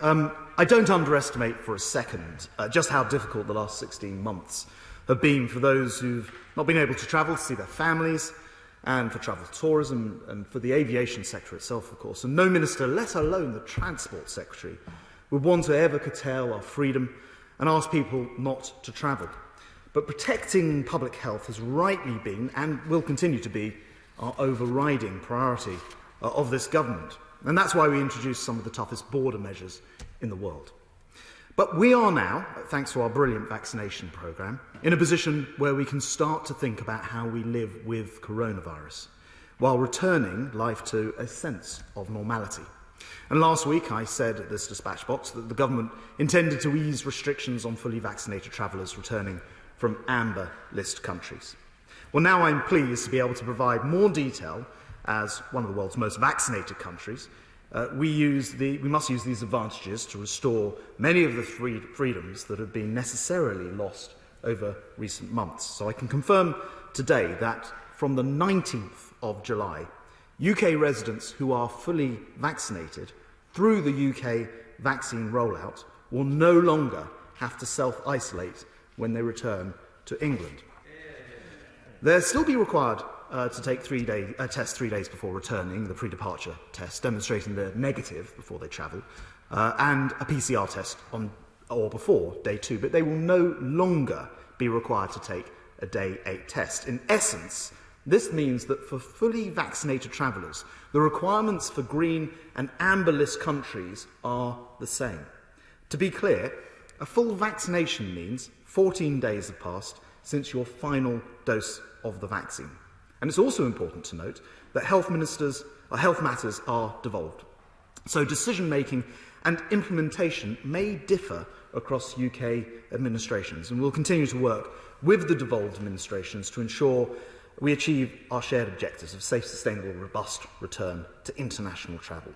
I don't underestimate for a second just how difficult the last 16 months have been for those who've not been able to travel to see their families, and for travel tourism, and for the aviation sector itself, of course. And no minister, let alone the Transport Secretary, would want to ever curtail our freedom and ask people not to travel. But protecting public health has rightly been, and will continue to be, our overriding priority of this government. And that's why we introduced some of the toughest border measures in the world. But we are now, thanks to our brilliant vaccination programme, in a position where we can start to think about how we live with coronavirus, while returning life to a sense of normality. And last week I said at this dispatch box that the government intended to ease restrictions on fully vaccinated travellers returning from amber list countries. Well, now I'm pleased to be able to provide more detail. As one of the world's most vaccinated countries, we must use these advantages to restore many of the freedoms that have been necessarily lost over recent months. So I can confirm today that from the 19th of July, UK residents who are fully vaccinated through the UK vaccine rollout will no longer have to self-isolate when they return to England. They'll still be required to take a test 3 days before returning, the pre-departure test demonstrating they're negative before they travel, and a PCR test on or before day 2, but they will no longer be required to take a day 8 test. In essence, this means that for fully vaccinated travellers, the requirements for green and amber list countries are the same. To be clear, a full vaccination means 14 days have passed since your final dose of the vaccine. And it's also important to note that health matters are devolved. So decision-making and implementation may differ across UK administrations, and we'll continue to work with the devolved administrations to ensure we achieve our shared objectives of safe, sustainable, robust return to international travel.